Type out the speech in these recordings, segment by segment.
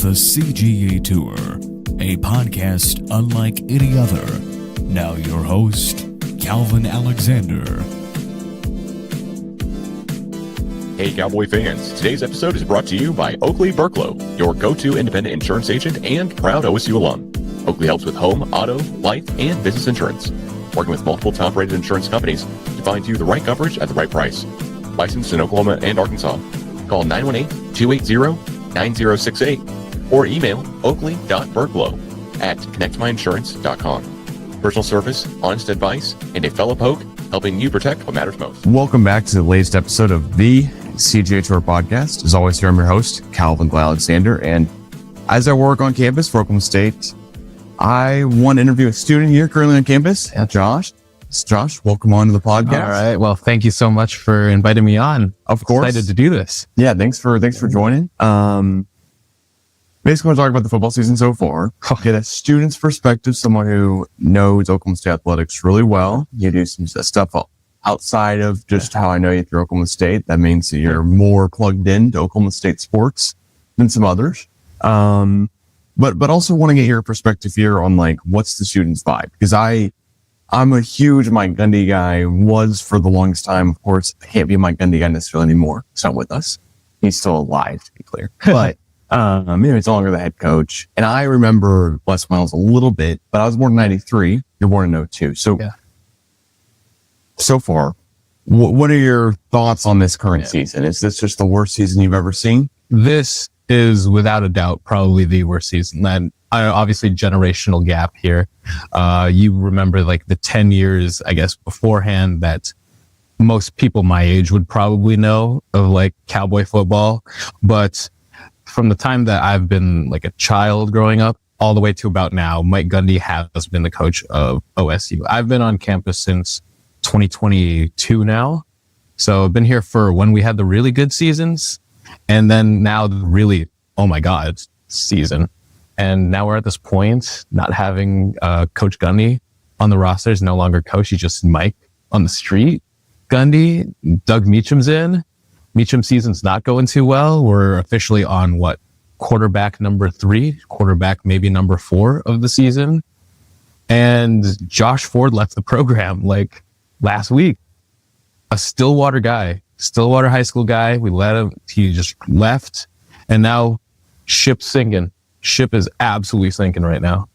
The CGA Tour, a podcast unlike any other. Now your host, Calvin Alexander. Hey Cowboy fans, today's episode is brought to you by Oakley Burklow, your go-to independent insurance agent and proud OSU alum. Oakley helps with home, auto, life, and business insurance, working with multiple top-rated insurance companies to find you the right coverage at the right price. Licensed in Oklahoma and Arkansas. Call 918-280-9068 or email oakley.burklow@connectmyinsurance.com. Personal service, honest advice, and a fellow poke helping you protect what matters most. Welcome back to the latest episode of the CGA Tour podcast. As always, here I'm your host, Calvin Glen Alexander, and as I work on campus for Oklahoma State, I want to interview a student here currently on campus, Josh. Josh, welcome on to the podcast. All right. Well, thank you so much for inviting me on. Of course. Excited to do this. Yeah, thanks for joining. Basically, we're talking about the football season so far. Get a student's perspective, someone who knows Oklahoma State athletics really well. You do some stuff outside of just how I know you through Oklahoma State. That means that you're more plugged into Oklahoma State sports than some others. But also want to get your perspective here on like what's the student's vibe, because I'm a huge Mike Gundy guy, was for the longest time. Of course, I can't be a Mike Gundy guy necessarily anymore. He's not with us. He's still alive, to be clear. But he's no longer the head coach. And I remember Les Miles a little bit, but I was born in 93. You're born in 02. So, so far, what are your thoughts on this current season? Is this just the worst season you've ever seen? This is without a doubt probably the worst season. And obviously generational gap here. You remember like the 10 years, I guess, beforehand that most people my age would probably know of like Cowboy football. But from the time that I've been like a child growing up all the way to about now, Mike Gundy has been the coach of OSU. I've been on campus since 2022 now. So I've been here for when we had the really good seasons and then now the really, oh my God, season. And now we're at this point, not having Coach Gundy on the roster. Is no longer coach. He's just Mike on the street. Gundy, Doug Meacham's in. Meacham season's not going too well. We're officially on quarterback number 3, quarterback maybe number 4 of the season. And Josh Ford left the program like last week. A Stillwater guy, Stillwater high school guy. We let him, he just left. And now ship's sinking. Ship is absolutely sinking right now.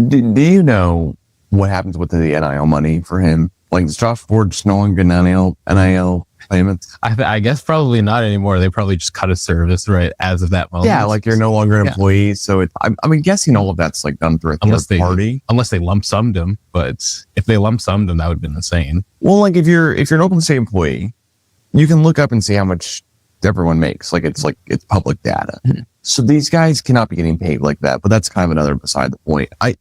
Do you know what happens with the NIL money for him? Like, is Josh Ford just no longer getting NIL payments? I guess probably not anymore. They probably just cut his service right as of that moment. Yeah, like you're no longer an employee. So I'm guessing all of that's like done through a third party. Unless they lump summed him. But if they lump summed him, that would have been insane. Well, like if you're an Oklahoma State employee, you can look up and see how much everyone makes. It's public data. Mm-hmm. So these guys cannot be getting paid like that, but that's kind of another beside the point. I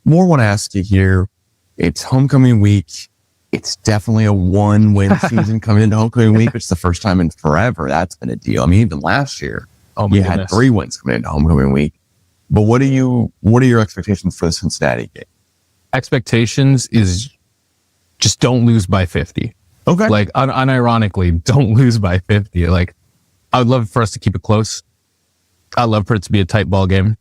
more want to ask you here. It's homecoming week. It's definitely a 1-win season coming into homecoming week. It's the first time in forever that's been a deal. I mean, even last year, you had 3 wins coming into homecoming week. But what are your expectations for the Cincinnati game? Expectations is just don't lose by 50. Okay. Like unironically, don't lose by 50. Like I would love for us to keep it close. I'd love for it to be a tight ball game.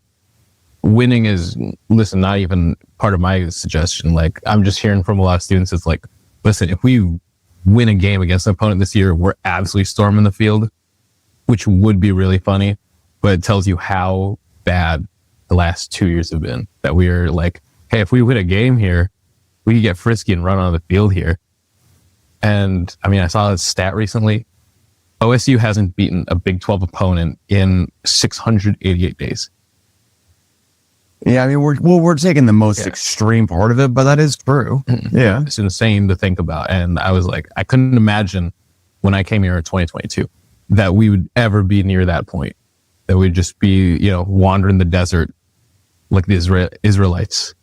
Winning is, listen, not even part of my suggestion. Like I'm just hearing from a lot of students, it's like, listen, if we win a game against an opponent this year, we're absolutely storming the field, which would be really funny, but it tells you how bad the last 2 years have been. That we are like, hey, if we win a game here, we can get frisky and run on the field here. And I mean, I saw a stat recently. OSU hasn't beaten a Big 12 opponent in 688 days. Yeah, I mean, we're taking the most extreme part of it, but that is true. Yeah. It's insane to think about. And I was like, I couldn't imagine when I came here in 2022 that we would ever be near that point, that we'd just be, wandering the desert like the Israelites.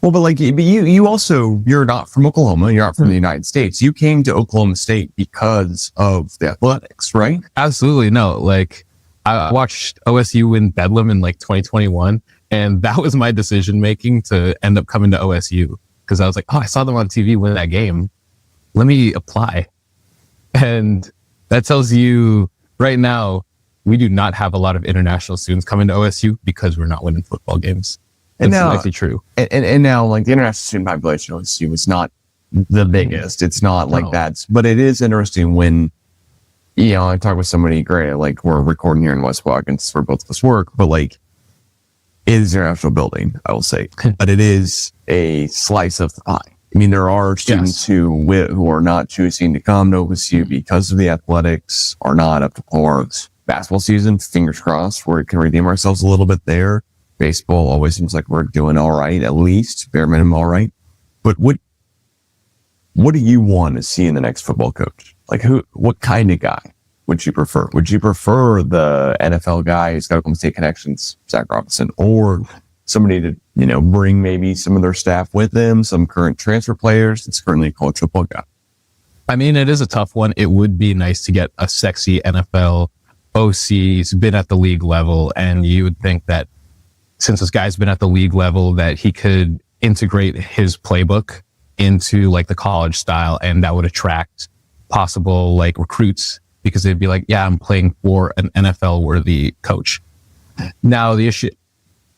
Well, but you're not from Oklahoma. You're not from the United States. You came to Oklahoma State because of the athletics, right? Absolutely. No, like I watched OSU win Bedlam in like 2021, and that was my decision making to end up coming to OSU because I was like, oh, I saw them on TV win that game. Let me apply. And that tells you right now, we do not have a lot of international students coming to OSU because we're not winning football games. That's likely true. And now, like, the international student population at OSU is not the biggest. It's not like that. But it is interesting when, you know, I talk with somebody great, like, we're recording here in West Watkins where both of us work, but like, it is an international building, I will say. But it is a slice of the pie. I mean, there are students who are not choosing to come to OSU because of the athletics, are not up to par. Basketball season, fingers crossed, we can redeem ourselves a little bit there. Baseball always seems like we're doing all right, at least bare minimum all right. But what do you want to see in the next football coach? Like, what kind of guy would you prefer? Would you prefer the NFL guy who's got Oklahoma State connections, Zach Robinson, or somebody to, you know, bring maybe some of their staff with them, some current transfer players that's currently a college football guy? I mean, it is a tough one. It would be nice to get a sexy NFL OC. He's been at the league level, and you would think that since this guy's been at the league level, that he could integrate his playbook into like the college style, and that would attract possible like recruits, because they'd be like, yeah, I'm playing for an NFL worthy coach. Now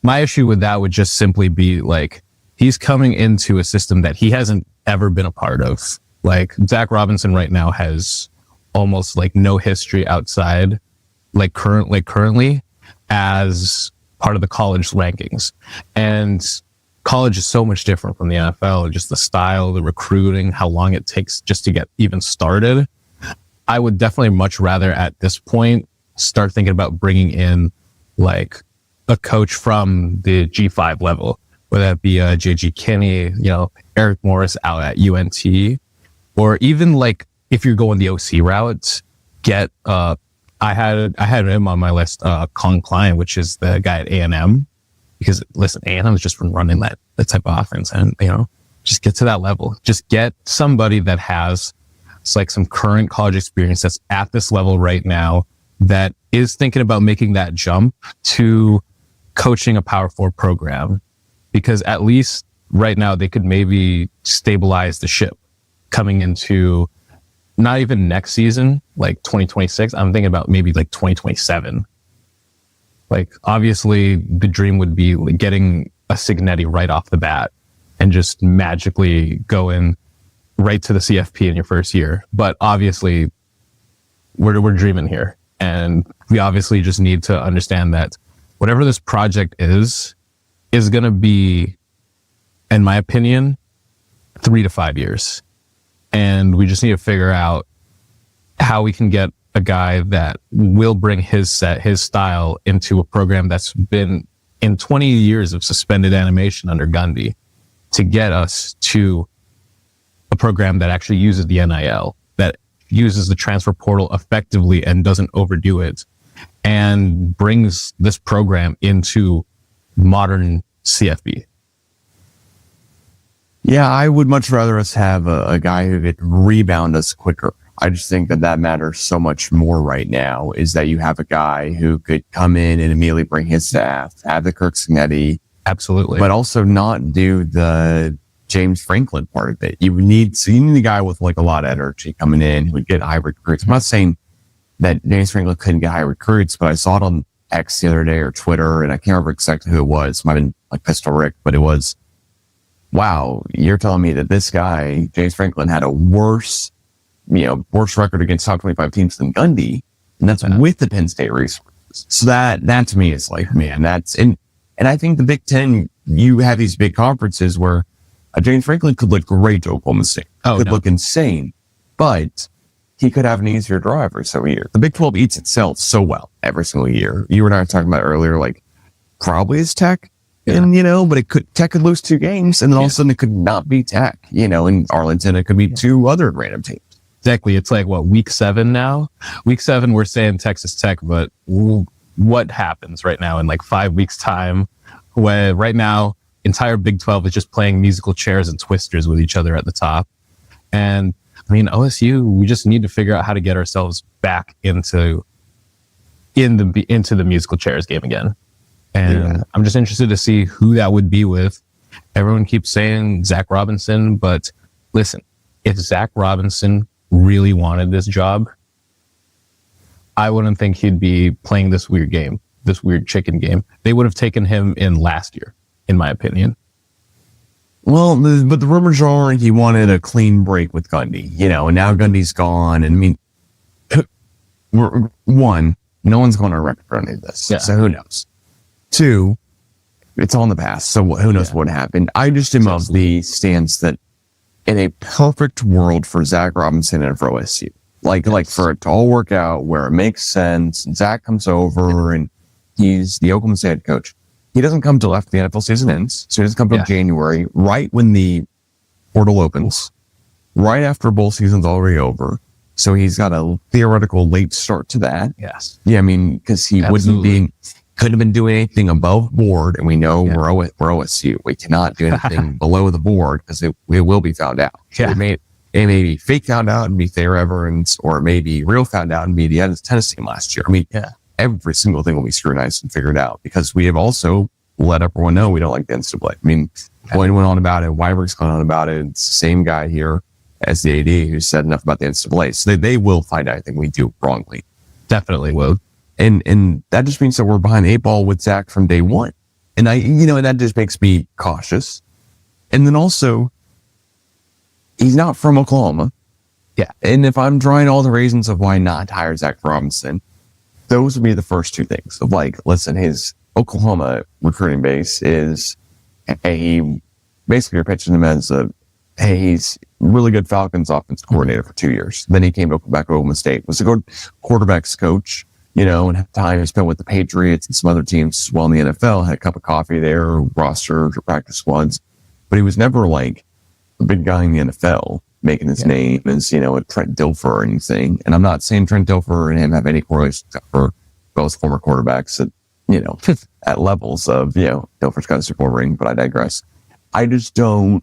my issue with that would just simply be like, he's coming into a system that he hasn't ever been a part of. Like, Zach Robinson right now has almost like no history outside currently as part of the college rankings. And college is so much different from the NFL, just the style, the recruiting, how long it takes just to get even started. I would definitely much rather at this point start thinking about bringing in like a coach from the G5 level, whether that be JG Kinney, you know, Eric Morris out at UNT, or even like if you're going the OC route, get I had him on my list, Colin Klein, which is the guy at A&M, because listen, A&M is just from running that type of offense, and you know, just get to that level. Just get somebody that has like some current college experience that's at this level right now, that is thinking about making that jump to coaching a Power 4 program, because at least right now they could maybe stabilize the ship coming into not even next season, like 2026. I'm thinking about maybe like 2027. Like, obviously the dream would be like getting a Cignetti right off the bat and just magically going right to the CFP in your first year. But obviously we're dreaming here. And we obviously just need to understand that whatever this project is going to be, in my opinion, 3 to 5 years. And we just need to figure out how we can get a guy that will bring his style into a program that's been in 20 years of suspended animation under Gundy, to get us to a program that actually uses the NIL, that uses the transfer portal effectively and doesn't overdo it, and brings this program into modern CFB. Yeah, I would much rather us have a guy who could rebound us quicker. I just think that matters so much more right now, is that you have a guy who could come in and immediately bring his staff, have the Kirk Cignetti. Absolutely. But also not do the James Franklin part of it. You need a guy with like a lot of energy coming in who would get high recruits. I'm not saying that James Franklin couldn't get high recruits, but I saw it on X the other day, or Twitter, and I can't remember exactly who it was. It might have been like Pistol Rick, but it was, wow, you're telling me that this guy, James Franklin, had a worse record against top 25 teams than Gundy, and that's with the Penn State resources. So that to me is like, man, that's, and I think the Big Ten, you have these big conferences where James Franklin could look great to Oklahoma State. Could look insane, but he could have an easier draw every single year. The Big 12 eats itself so well every single year. You and I were talking about earlier, like, probably is Tech. Yeah. And, but Tech could lose 2 games, and then all of a sudden it could not be Tech, in Arlington, it could be 2 other random teams. Exactly. It's like, week 7 now? Week 7, we're saying Texas Tech, but what happens right now in like 5 weeks' time, where right now, entire Big 12 is just playing musical chairs and twisters with each other at the top. And I mean, OSU, we just need to figure out how to get ourselves back into the musical chairs game again. And I'm just interested to see who that would be with. Everyone keeps saying Zach Robinson, but listen, if Zach Robinson really wanted this job, I wouldn't think he'd be playing this weird game, this weird chicken game. They would have taken him in last year, in my opinion. Well, but the rumors are he wanted a clean break with Gundy, and now Gundy's gone. And I mean, one, no one's going to record for any of this. Yeah. So who knows? Two, it's all in the past. So who knows what happened? I just am of the stance that in a perfect world for Zach Robinson and for OSU, like for it to all work out where it makes sense, and Zach comes over and he's the Oklahoma State head coach. He doesn't come till after the NFL season ends. So he doesn't come till January, right when the portal opens, right after bowl season's already over. So he's got a theoretical late start to that. Yes. Yeah, I mean, because he couldn't have been doing anything above board. And we know we're OSU. We cannot do anything below the board because it will be found out. Yeah. It may be fake found out and be Thayer Evans, or it may be real found out and be the Tennessee team last year. I mean, every single thing will be scrutinized and figured out because we have also let everyone know we don't like the NCAA. I mean, Blaine went on about it. Weiberg's gone on about it. It's the same guy here as the AD who said enough about the NCAA. So they will find out anything we do wrongly. Definitely will. And that just means that we're behind the 8 ball with Zach from day one. And and that just makes me cautious. And then also, he's not from Oklahoma. Yeah. And if I'm drawing all the reasons of why not hire Zach Robinson, those would be the first two things of listen, his Oklahoma recruiting base is, hey, basically you're pitching him as he's really good Falcons offense coordinator for 2 years. Then he came back to Oklahoma State, was a good quarterbacks coach, and had time he spent with the Patriots and some other teams as well in the NFL, had a cup of coffee there, rosters or practice squads, but he was never a big guy in the NFL making his name as, a Trent Dilfer or anything. And I'm not saying Trent Dilfer and him have any correlation for both former quarterbacks at levels of, Dilfer's got a Super Bowl ring, but I digress. I just don't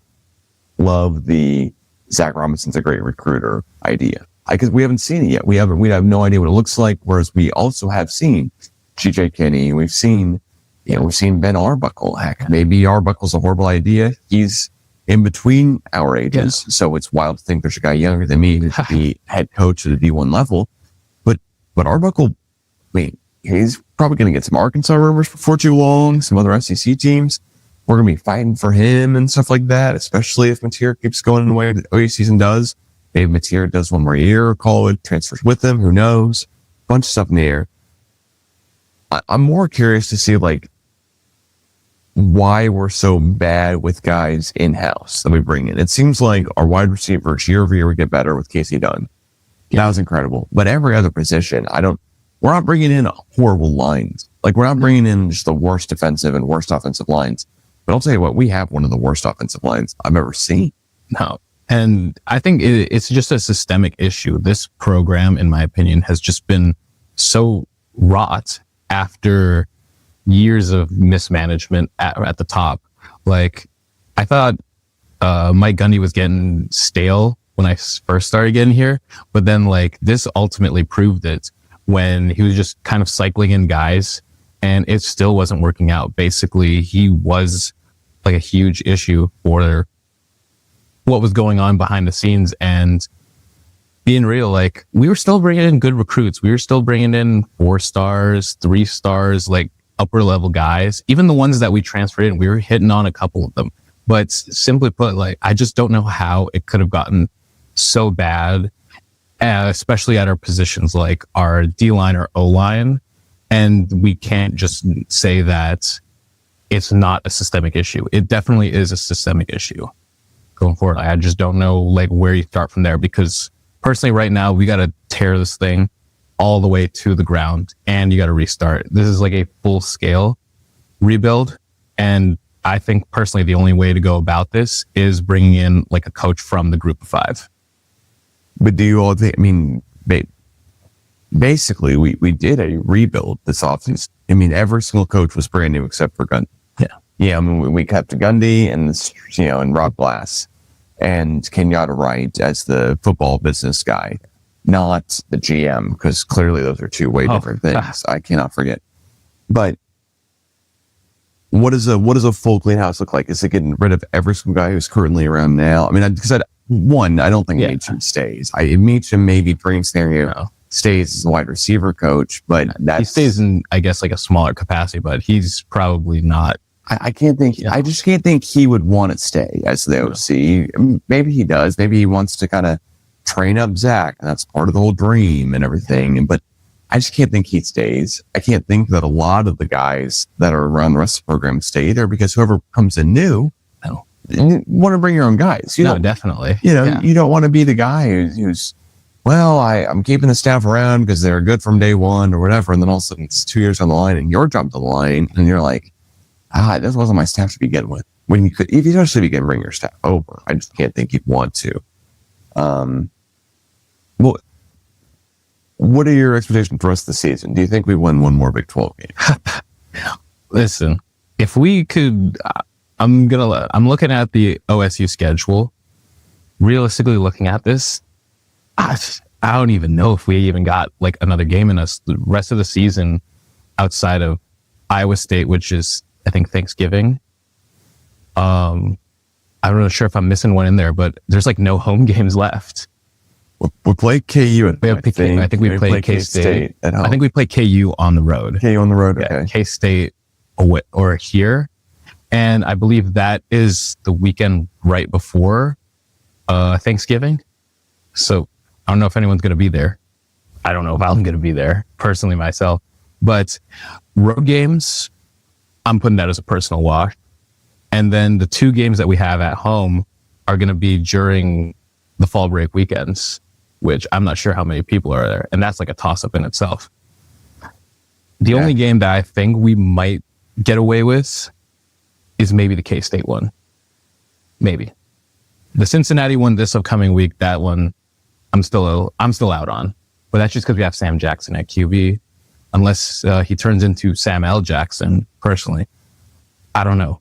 love the Zach Robinson's a great recruiter idea. Because we haven't seen it yet. We have no idea what it looks like. Whereas we also have seen G.J. Kinney. We've seen Ben Arbuckle. Heck, maybe Arbuckle's a horrible idea. He's in between our ages. Yeah. So it's wild to think there's a guy younger than me who's the head coach at the D1 level. But Arbuckle, he's probably going to get some Arkansas rumors before too long, some other SEC teams. We're going to be fighting for him and stuff like that, especially if Mateer keeps going in the way that OU season does. Maybe Mateer does one more year, college, transfers with him, who knows? Bunch of stuff in the air. I'm more curious to see, why we're so bad with guys in-house that we bring in. It seems like our wide receivers year over year would get better with Casey Dunn. That was incredible. But every other position, we're not bringing in horrible lines. We're not bringing in just the worst defensive and worst offensive lines. But I'll tell you what, we have one of the worst offensive lines I've ever seen. No. And I think it's just a systemic issue. This program, in my opinion, has just been so rot after years of mismanagement at the top. I thought Mike Gundy was getting stale when I first started getting here, but then this ultimately proved it when he was just kind of cycling in guys and it still wasn't working out. Basically, he was a huge issue for what was going on behind the scenes. And being real, we were still bringing in good recruits. We were still bringing in 4 stars, 3 stars, upper level guys. Even the ones that we transferred in, we were hitting on a couple of them. But simply put, I just don't know how it could have gotten so bad, especially at our positions like our D-line or O-line. And we can't just say that it's not a systemic issue. It definitely is a systemic issue going forward. I just don't know where you start from there, because personally right now we got to tear this thing all the way to the ground and you got to restart. This is a full scale rebuild. And I think personally the only way to go about this is bringing in a coach from the group of 5. But do you all think, basically we did a rebuild this offseason. Every single coach was brand new except for Gundy. Yeah. We kept Gundy and Rob Glass and Kenyatta Wright as the football business guy, not the GM, because clearly those are two way different things. I cannot forget. But what does a full clean house look like? Is it getting rid of every single guy who's currently around now? I don't think Meacham stays. Meacham maybe dream scenario stays as a wide receiver coach, but he stays in, I guess, like a smaller capacity, but he's probably not. I can't think. I just can't think he would want to stay as the OC. Maybe he does. Maybe he wants to kind of train up Zach, and that's part of the whole dream and everything. But I just can't think he stays. I can't think that a lot of the guys that are around the rest of the program stay there, because whoever comes in new, you want to bring your own guys. Definitely. You don't want to be the guy who's well, I'm keeping the staff around because they're good from day one or whatever, and then all of a sudden it's 2 years on the line and you're jumped on the line, and you're like, this wasn't my staff to begin with. When you could, if you actually begin bring your staff over, I just can't think you'd want to. Well, what are your expectations for the rest of the season? Do you think we win one more Big 12 game? Listen, if we could, I'm looking at the OSU schedule. Realistically, looking at this, I don't even know if we even got like another game in us the rest of the season outside of Iowa State, which is, I think, Thanksgiving. I'm not sure if I'm missing one in there, but there's like no home games left. We play KU. I think we play K-State at home. I think we play KU on the road. KU on the road, okay. K-State away, or here. And I believe that is the weekend right before Thanksgiving. So I don't know if anyone's going to be there. I don't know if I'm going to be there personally myself. But road games, I'm putting that as a personal wash. And then the 2 games that we have at home are going to be during the fall break weekends, which I'm not sure how many people are there. And that's like a toss-up in itself. The only game that I think we might get away with is maybe the K-State one. Maybe. The Cincinnati one this upcoming week, that one, I'm still out on. But that's just because we have Sam Jackson at QB. Unless he turns into Sam L. Jackson, personally. I don't know.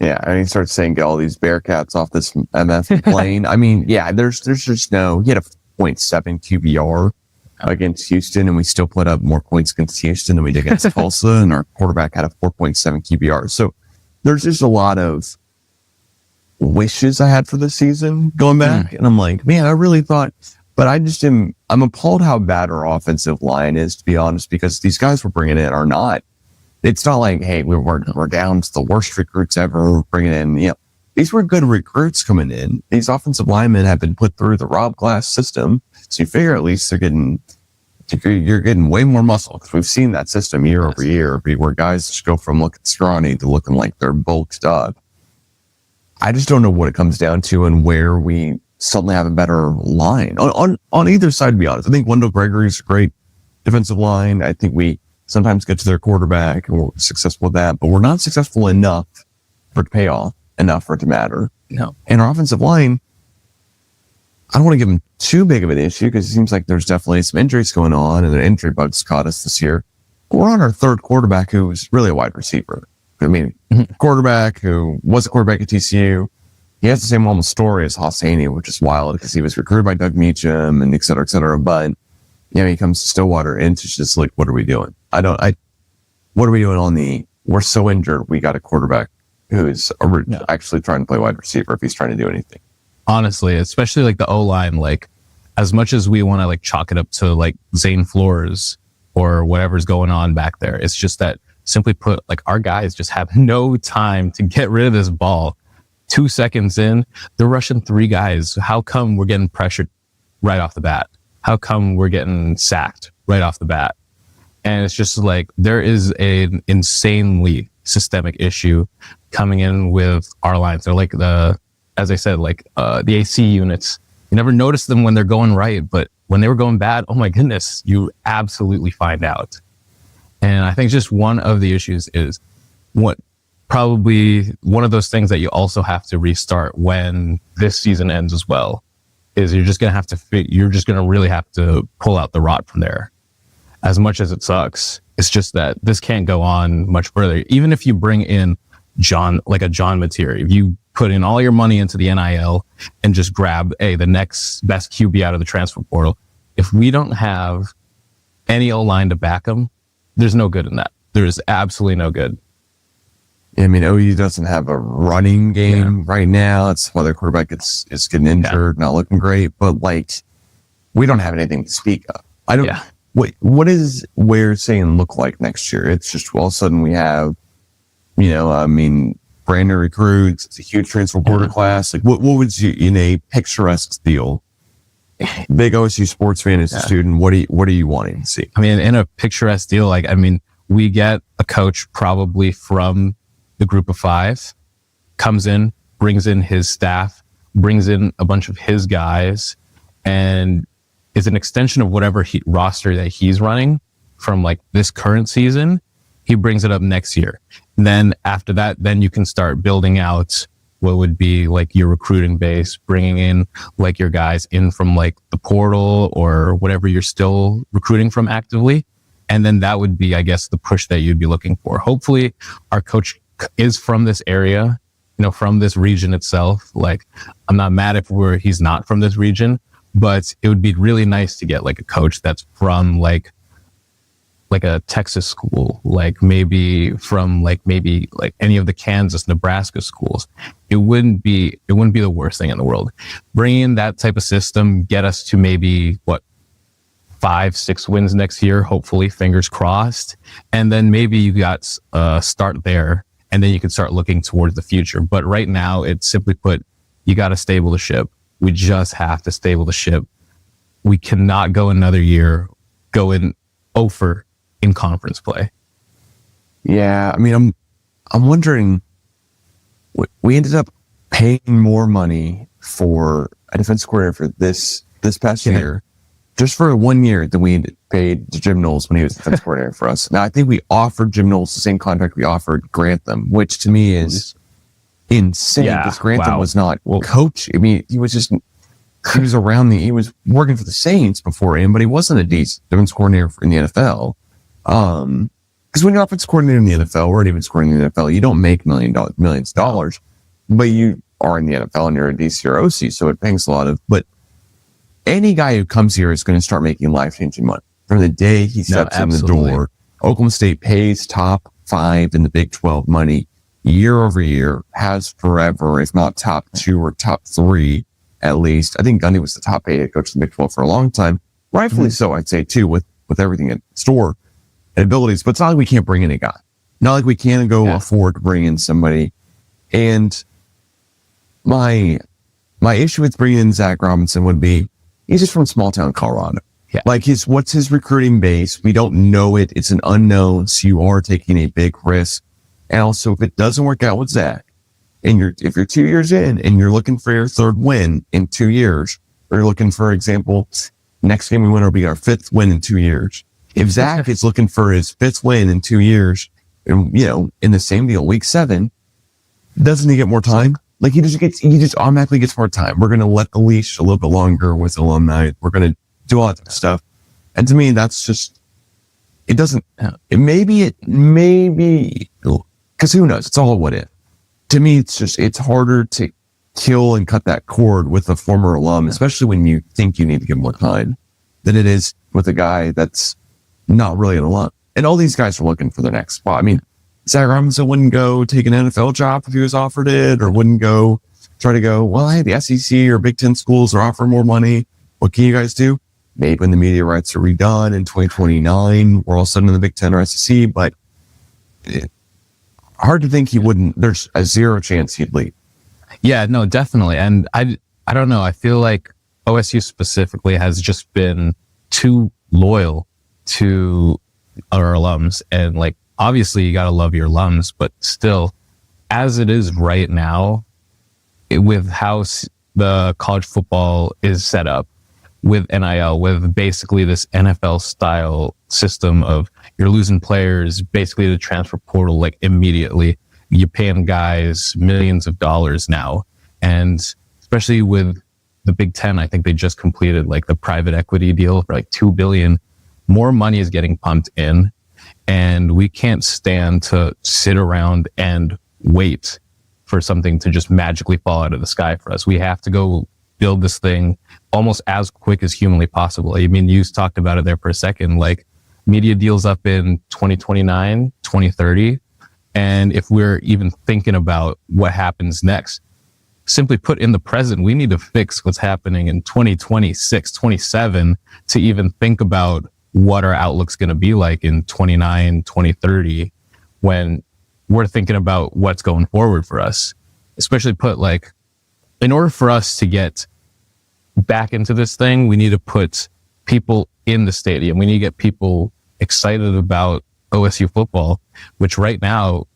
Yeah, and he starts saying, get all these Bearcats off this MF plane. I mean, yeah, there's just no... He had a 0.7 QBR against Houston, and we still put up more points against Houston than we did against Tulsa, and our quarterback had a 4.7 QBR. So there's just a lot of wishes I had for the season going back, and I'm like, man, I really thought... But I'm appalled how bad our offensive line is, to be honest, because these guys we're bringing in are not... It's not like, hey, we're down to the worst recruits ever. We're bringing in, these were good recruits coming in. These offensive linemen have been put through the Rob Glass system. So you figure at least you're getting way more muscle, because we've seen that system year over year, where guys just go from looking scrawny to looking like they're bulked up. I just don't know what it comes down to and where we suddenly have a better line on either side, to be honest. I think Wendell Gregory's a great defensive line. I think we sometimes get to their quarterback and we're successful with that, but we're not successful enough for it to pay off, enough for it to matter. No. And our offensive line, I don't want to give them too big of an issue, because it seems like there's definitely some injuries going on, and the injury bug's caught us this year. We're on our 3rd quarterback, who's really a wide receiver. I mean, quarterback who was a quarterback at TCU. He has the same almost story as Hosseini, which is wild, because he was recruited by Doug Meacham and et cetera, et cetera. But he comes to Stillwater, and it's just like, what are we doing? What are we doing we're so injured, we got a quarterback who's actually trying to play wide receiver if he's trying to do anything. Honestly, especially like the O-line, like as much as we want to like chalk it up to like Zane Flores or whatever's going on back there, it's just that, simply put, like our guys just have no time to get rid of this ball. 2 seconds in, they're rushing 3 guys. How come we're getting pressured right off the bat? How come we're getting sacked right off the bat? And it's just like, there is an insanely systemic issue coming in with our lines. They're like as I said, like the AC units. You never notice them when they're going right, but when they were going bad, oh my goodness, you absolutely find out. And I think just one of the issues is probably one of those things that you also have to restart when this season ends as well, is you're just going to really have to pull out the rot from there. As much as it sucks, it's just that this can't go on much further. Even if you bring in John Materi, if you put in all your money into the NIL and just grab the next best QB out of the transfer portal, if we don't have any O-line to back them, there's no good in that. There is absolutely no good. I mean, OU doesn't have a running game right now. It's why their quarterback is getting injured, not looking great. But like, we don't have anything to speak of. I don't. Yeah. What is Ware saying look like next year? It's just all of a sudden we have, brand new recruits. It's a huge transfer portal class. Like, what would you, in a picturesque deal, big OSU sports fan as a student, what are you wanting to see? I mean, in a picturesque deal, we get a coach probably from the group of 5, comes in, brings in his staff, brings in a bunch of his guys, and is an extension of whatever roster that he's running from like this current season. He brings it up next year. And then after that, then you can start building out what would be like your recruiting base, bringing in like your guys in from like the portal or whatever you're still recruiting from actively. And then that would be, I guess, the push that you'd be looking for. Hopefully our coach is from this area, from this region itself. Like, I'm not mad if he's not from this region, but it would be really nice to get like a coach that's from like a Texas school, like maybe from like any of the Kansas, Nebraska schools. It wouldn't be the worst thing in the world. Bring in that type of system, get us to maybe 5-6 wins next year, hopefully, fingers crossed. And then maybe you got start there, and then you can start looking towards the future. But right now, it's simply put, you got to stable the ship. We just have to stable the ship. We cannot go another year going over in conference play. Yeah, I mean, I'm wondering. We ended up paying more money for a defensive coordinator for this past year, just for 1 year, than we paid to Jim Knowles when he was defensive coordinator for us. Now, I think we offered Jim Knowles the same contract we offered Grantham, which to me is insane, because Grantham was not coach. I mean, he was around he was working for the Saints beforehand, but he wasn't a decent defense coordinator in the NFL. Because when you're offensive coordinator in the NFL or an defense coordinator in the NFL, you don't make millions of dollars, but you are in the NFL and you're a DC or OC, so it pays a lot of. But any guy who comes here is going to start making life-changing money from the day he steps in the door. Oklahoma State pays top 5 in the Big 12 money year over year, has forever, if not top 2 or top 3 at least. I think Gundy was the top 8 head coach in the Big 12 for a long time, rightfully so, I'd say too, with everything in store and abilities. But it's not like we can't bring in a guy. Not like we can't go afford to bring in somebody. And my issue with bringing in Zach Robinson would be, he's just from small town Colorado. Yeah. Like what's his recruiting base? We don't know it. It's an unknown. So you are taking a big risk. And also, if it doesn't work out with Zach, and if you're 2 years in and you're looking for your 3rd win in 2 years, or you're looking, for example, next game we win will be our 5th win in 2 years. If Zach is looking for his 5th win in 2 years, and, in the same deal, week 7, doesn't he get more time? Like he just automatically gets more time. We're going to let the leash a little bit longer with alumni. We're going to do all that stuff. And to me, that's just, it doesn't, it maybe, because who knows? It's all what if. To me, it's harder to kill and cut that cord with a former alum, especially when you think you need to give more time, than it is with a guy that's not really an alum. And all these guys are looking for the next spot. I mean, Zach Robinson wouldn't go take an NFL job if he was offered it, or wouldn't go try to go, well, hey, the SEC or Big Ten schools are offering more money. What can you guys do? Maybe when the media rights are redone in 2029, we're all of a sudden in the Big Ten or SEC, but hard to think he wouldn't. There's a 0 chance he'd leave. Yeah, no, definitely. And I don't know. I feel like OSU specifically has just been too loyal to our alums. And like, obviously you got to love your alums, but still, as it is right now, with how the college football is set up with NIL, with basically this NFL style system of you're losing players, basically the transfer portal, like immediately. You're paying guys millions of dollars now. And especially with the Big Ten, I think they just completed like the private equity deal for like $2 billion. More money is getting pumped in, and we can't stand to sit around and wait for something to just magically fall out of the sky for us. We have to go build this thing almost as quick as humanly possible. I mean, you talked about it there for a second, like media deals up in 2029, 2030. And if we're even thinking about what happens next, simply put, in the present, we need to fix what's happening in 2026, 27 to even think about what our outlook's going to be like in 29, 2030, when we're thinking about what's going forward for us. Especially put, like, in order for us to get back into this thing, we need to put people in the stadium. We need to get people excited about OSU football, which right now,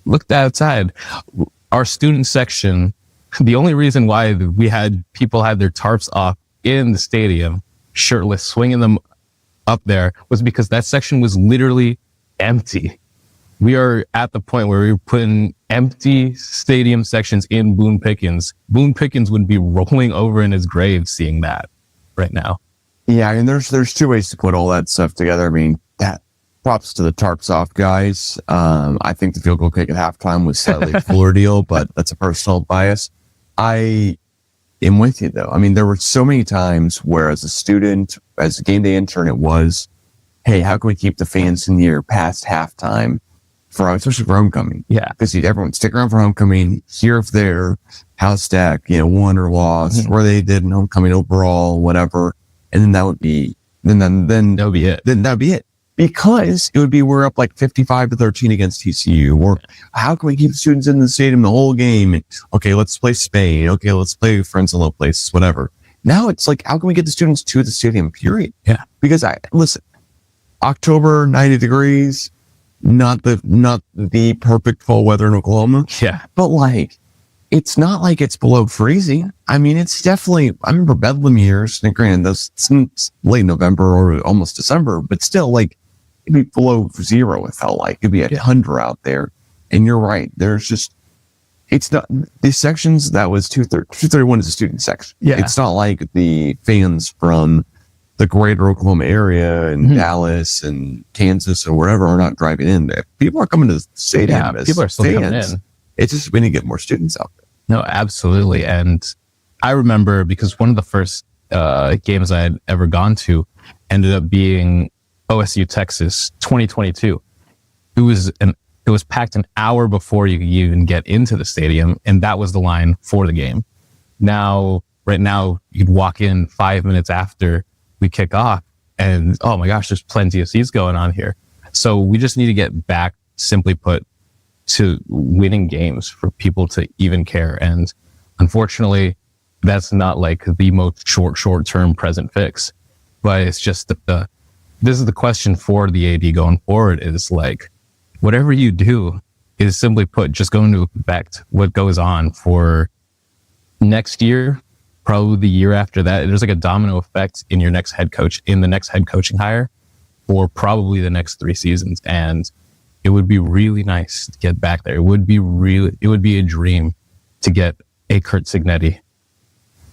look outside, our student section, the only reason why people had their tarps off in the stadium, shirtless, swinging them up there, was because that section was literally empty. We are at the point where we're putting empty stadium sections in Boone Pickens. Boone Pickens would be rolling over in his grave seeing that right now. Yeah, I mean, there's two ways to put all that stuff together. I mean, that props to the tarps off guys. I think the field goal kick at halftime was slightly fuller deal, but that's a personal bias. I am with you, though. I mean, there were so many times where, as a student, as a game day intern, it was, hey, how can we keep the fans in here past halftime, especially for homecoming? Yeah. Because everyone stick around for homecoming, hear if their house stack, won or lost, or they did in homecoming overall, whatever. And then that would be, then that would be it. Then that would be it. Because it would be, we're up like 55-13 against TCU, or how can we keep the students in the stadium the whole game? Okay, let's play Spain. Okay, let's play friends in low places, whatever. Now it's like, how can we get the students to the stadium, period? Yeah. Because listen, October, 90 degrees, not the perfect fall weather in Oklahoma. Yeah. But like, it's not like it's below freezing. I mean, it's definitely, I remember Bedlam years, and granted, those since late November or almost December, but still, like, it'd be below zero, it felt like. It'd be 100 out there. And you're right. There's just, it's not, these sections, that was 231 is a student section. Yeah. It's not like the fans from the greater Oklahoma area and Dallas and Kansas or wherever are not driving in there. People are coming to the stadium. Yeah, people are still coming in. It's just, we need to get more students out there. No, absolutely. And I remember, because one of the first games I had ever gone to ended up being OSU Texas 2022. It was packed an hour before you could even get into the stadium, and that was the line for the game. Right now, you could walk in 5 minutes after we kick off, and oh my gosh, there's plenty of seats going on here. So we just need to get back, simply put, to winning games for people to even care. And unfortunately, that's not like the most short-term present fix, but it's just this is the question for the AD going forward, is like, whatever you do is, simply put, just going to affect what goes on for next year, probably the year after that. There's like a domino effect in your next head coach, in the next head coaching hire, for probably the next 3 seasons. And it would be really nice to get back there. It would be a dream to get a Kurt Signetti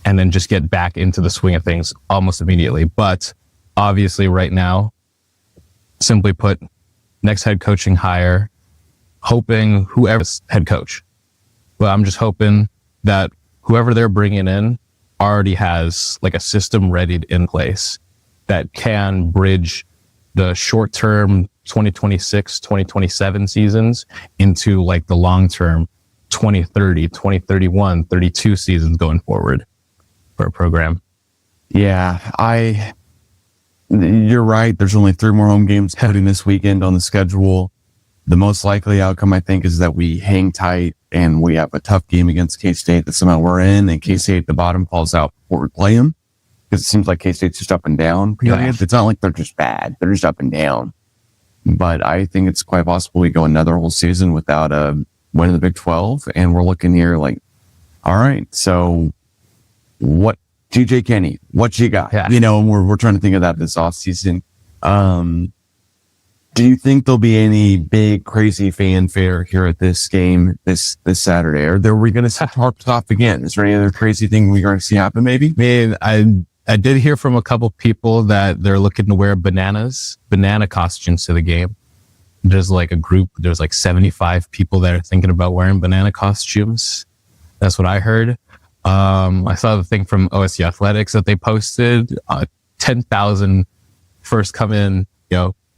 and then just get back into the swing of things almost immediately. But obviously right now, simply put, next head coaching hire, hoping whoever's head coach. But I'm just hoping that whoever they're bringing in already has like a system ready in place that can bridge the short-term 2026, 2027 seasons into like the long-term 2030, 2031, 32 seasons going forward for a program. Yeah, you're right. There's only 3 more home games putting this weekend on the schedule. The most likely outcome, I think, is that we hang tight and we have a tough game against K-State that somehow we're in, and K-State at the bottom falls out before we play them. Because it seems like K-State's just up and down. Yeah. It's not like they're just bad. They're just up and down. But I think it's quite possible we go another whole season without a win in the Big 12. And we're looking here like, all right, so what, TJ Kenny, what you got? Yeah. And we're trying to think of that this offseason. Do you think there'll be any big, crazy fanfare here at this game this Saturday? Or are we going to see tarps off again? Is there any other crazy thing we're going to see happen maybe? I did hear from a couple people that they're looking to wear banana costumes to the game. There's like a group, there's like 75 people that are thinking about wearing banana costumes. That's what I heard. I saw the thing from OSU Athletics that they posted, 10,000 first come in,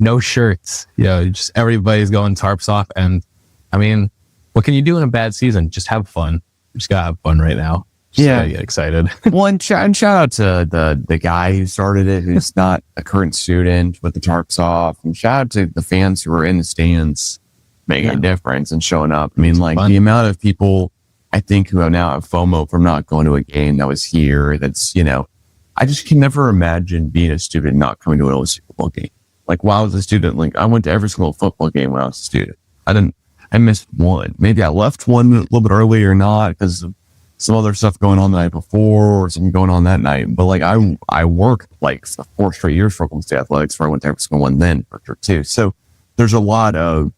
no shirts, just everybody's going tarps off. And I mean, what can you do in a bad season? Just have fun. Just gotta have fun right now. Gotta get excited. Well, and shout out to the guy who started it, who's not a current student with the tarps off, and shout out to the fans who are in the stands making a difference and showing up. I mean, like the amount of people I think who now have FOMO from not going to a game that was here. That's, I just can never imagine being a student not coming to an OSU football game. Like while I was a student, like I went to every single football game when I was a student. I missed one. Maybe I left one a little bit early or not because of some other stuff going on the night before or something going on that night. But like I worked like 4 straight years for Oklahoma State Athletics where I went to every single one then for sure too. So there's a lot of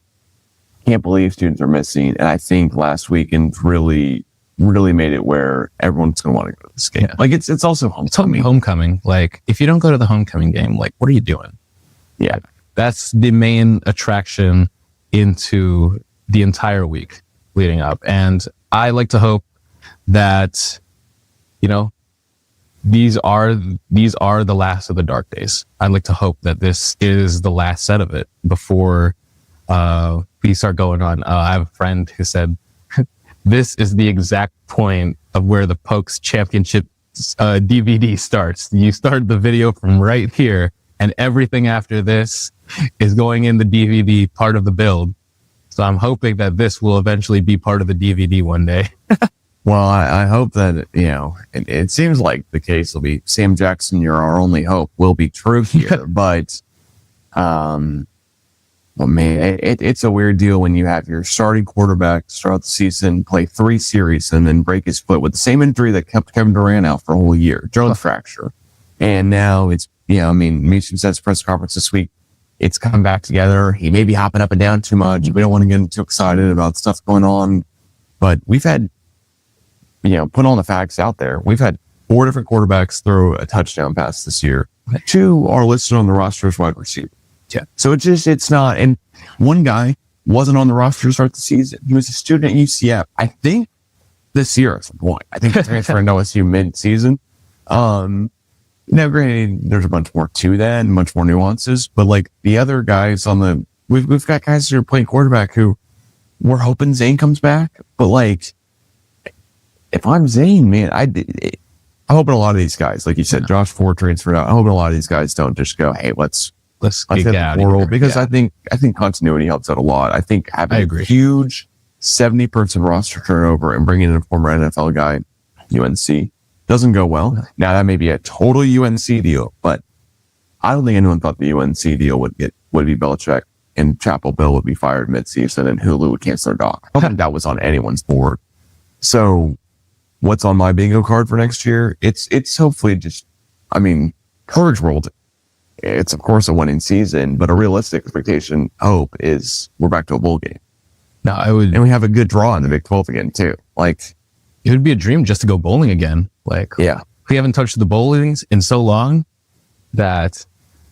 can't believe students are missing. And I think last weekend really made it where everyone's going to want to go to this game. Yeah. Like it's also homecoming. Homecoming. Like if you don't go to the homecoming game, like what are you doing? Yeah. That's the main attraction into the entire week leading up. And I like to hope that, these are the last of the dark days. I'd like to hope that this is the last set of it before we start going on. I have a friend who said, this is the exact point of where the Pokes Championship DVD starts. You start the video from right here, and everything after this is going in the DVD part of the build. So I'm hoping that this will eventually be part of the DVD one day. Well, I hope that, it seems like the case will be Sam Jackson, you're our only hope, will be true here. But, man, it's a weird deal when you have your starting quarterback start the season, play 3 series, and then break his foot with the same injury that kept Kevin Durant out for a whole year, Jones fracture. And now it's, Mason says press conference this week, it's coming back together. He may be hopping up and down too much. We don't want to get too excited about stuff going on. But we've had, put all the facts out there. We've had 4 different quarterbacks throw a touchdown pass this year. 2 are listed on the roster as wide receiver. Yeah. So it's not, and one guy wasn't on the roster to start the season. He was a student at UCF. I think this year at some point. I think he's transferring to OSU mid-season. Granted, there's a bunch more to that and much more nuances, but like the other guys we've got guys who are playing quarterback who we're hoping Zane comes back, but like, if I'm Zane, man, I'm hoping a lot of these guys, like you said, Josh Ford transferred out. I'm hoping a lot of these guys don't just go, hey, let's hit the portal, because I think continuity helps out a lot. I think having a huge 70% roster turnover and bringing in a former NFL guy, UNC, doesn't go well. Now that may be a total UNC deal, but I don't think anyone thought the UNC deal would be Belichick and Chapel Bill would be fired midseason and Hulu would cancel their doc. I don't think that was on anyone's board. So what's on my bingo card for next year? It's hopefully just, Courage World. It's of course a winning season, but a realistic expectation, hope is we're back to a bowl game. And we have a good draw in the Big 12 again too. Like, it would be a dream just to go bowling again. Like, yeah, we haven't touched the bowlings in so long that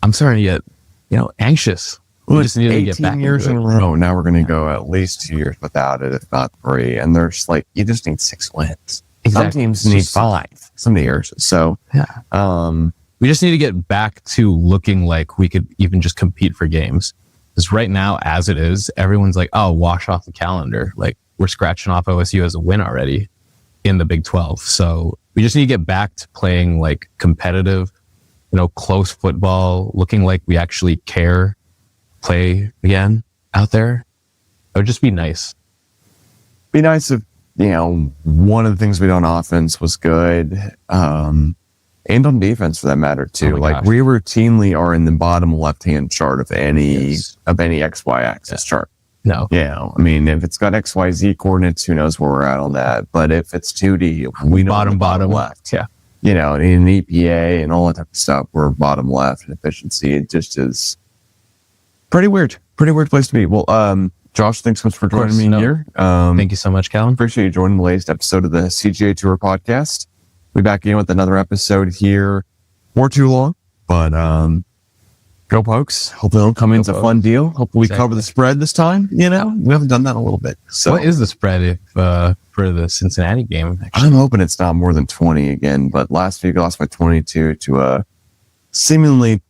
I'm starting to get, anxious. We just need to get back 18 years in a row. Now we're going to go at least 2 years without it, if not 3. And there's like, you just need 6 wins. Exactly. Some teams need 5 some years. So, we just need to get back to looking like we could even just compete for games. Because right now, as it is, everyone's like, oh, wash off the calendar. Like, we're scratching off OSU as a win already in the Big 12. So we just need to get back to playing like competitive, close football, looking like we actually care, play again out there. It would just be nice. Be nice if, one of the things we did on offense was good. And on defense for that matter too. We routinely are in the bottom left-hand chart of any XY axis chart. No. Yeah. If it's got XYZ coordinates, who knows where we're at on that. But if it's 2D, we know bottom left. Yeah. In EPA and all that type of stuff, we're bottom left in efficiency. It just is pretty weird place to be. Well, Josh, thanks so much for joining me here. Thank you so much, Calvin. Appreciate you joining the latest episode of the CGA Tour podcast. We'll be back again with another episode here. More too long, but go Pokes. Hopefully it'll come in. It's a fun deal. Hopefully we cover the spread this time. We haven't done that in a little bit. So what is the spread if for the Cincinnati game? Actually? I'm hoping it's not more than 20 again, but last week I lost by 22 to a seemingly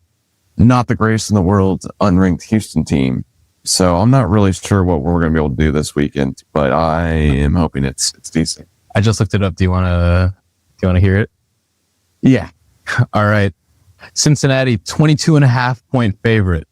not the greatest in the world unranked Houston team. So I'm not really sure what we're going to be able to do this weekend, but I am hoping it's decent. I just looked it up. Do you want to hear it? Yeah. All right. Cincinnati, 22.5 point favorite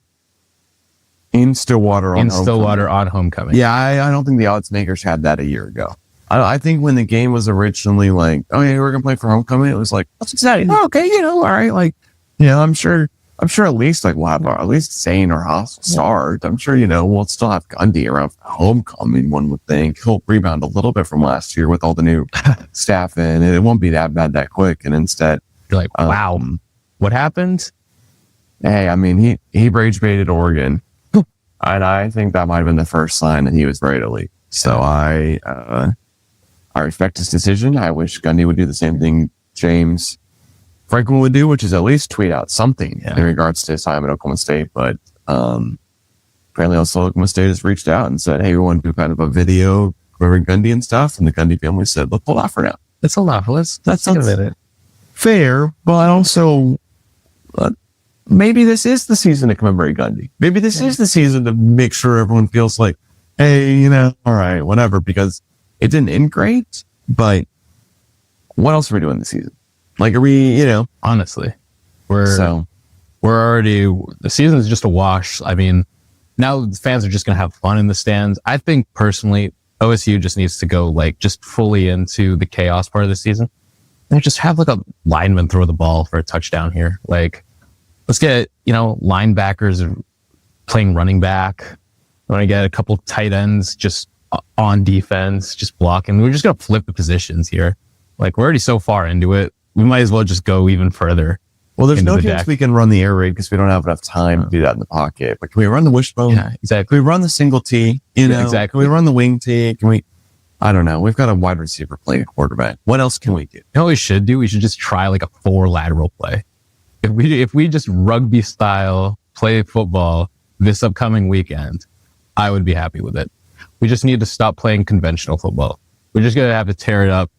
In Stillwater in Stillwater on homecoming. Yeah, I don't think the odds makers had that a year ago. I think when the game was originally like, oh yeah, we're gonna play for homecoming, it was like, oh, Cincinnati, oh, okay, all right, like, I'm sure at least like we'll have at least Zane or Haas start. I'm sure we'll still have Gundy around for homecoming. One would think he'll rebound a little bit from last year with all the new staff in, and it won't be that bad that quick. And instead, you're like, wow, what happened? Hey, I mean, he rage baited Oregon, and I think that might have been the first sign that he was ready to leave. So I respect his decision. I wish Gundy would do the same thing James Franklin would do, which is at least tweet out something in regards to his time at Oklahoma State. But apparently also Oklahoma State has reached out and said, hey, we want to do kind of a video covering Gundy and stuff. And the Gundy family said, look, hold off for now. That's a lot. That's think of it. Fair, but also maybe this is the season to commemorate Gundy. Maybe this is the season to make sure everyone feels like, hey, all right, whatever, because it didn't end great, but what else are we doing this season? Like, are we, honestly, we're already, the season is just a wash. I mean, now the fans are just going to have fun in the stands. I think personally, OSU just needs to go like just fully into the chaos part of the season and just have like a lineman throw the ball for a touchdown here. Like, let's get, linebackers playing running back. I want to get a couple tight ends just on defense, just blocking. We're just going to flip the positions here. Like, we're already so far into it. We might as well just go even further. Well, there's no chance we can run the air raid because we don't have enough time to do that in the pocket. But can we run the wishbone? Yeah, exactly. Can we run the single T? Exactly. Can we run the wing T? Can we? I don't know. We've got a wide receiver playing quarterback. What else can we do? You know what we should do? We should just try like a 4 lateral play. If we just rugby style play football this upcoming weekend, I would be happy with it. We just need to stop playing conventional football. We're just going to have to tear it up.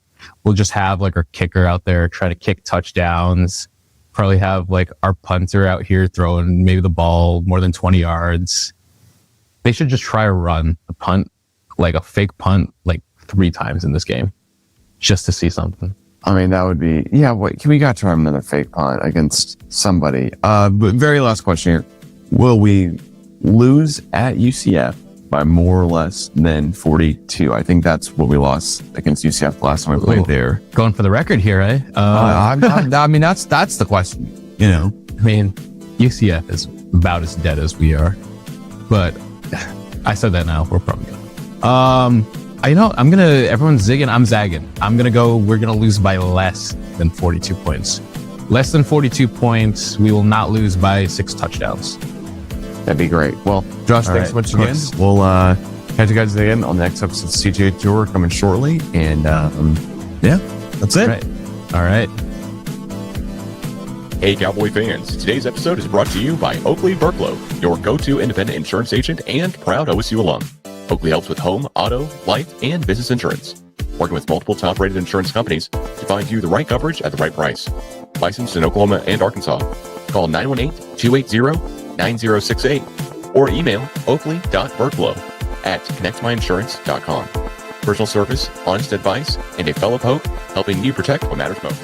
We'll just have like our kicker out there trying to kick touchdowns. Probably have like our punter out here throwing maybe the ball more than 20 yards. They should just try to run a punt, like a fake punt, like 3 times in this game just to see something. I mean, that would be, we got to try another fake punt against somebody. But very last question here. Will we lose at UCF by more or less than 42? I think that's what we lost against UCF last time we played there. Going for the record here, eh? I mean, that's the question, I mean, UCF is about as dead as we are. But I said that now. We're probably going. Everyone's zigging, I'm zagging. We're going to lose by less than 42 points. Less than 42 points. We will not lose by 6 touchdowns. That'd be great. Well, Josh, thanks so much again. We'll catch you guys again on the next episode of CJ Tour coming shortly. And that's it. All right. Hey, Cowboy fans. Today's episode is brought to you by Oakley Burklow, your go-to independent insurance agent and proud OSU alum. Oakley helps with home, auto, life, and business insurance. Working with multiple top-rated insurance companies to find you the right coverage at the right price. Licensed in Oklahoma and Arkansas. Call 918-280-9068 or email oakley.burklow@connectmyinsurance.com. Personal service, honest advice, and a fellow poke helping you protect what matters most.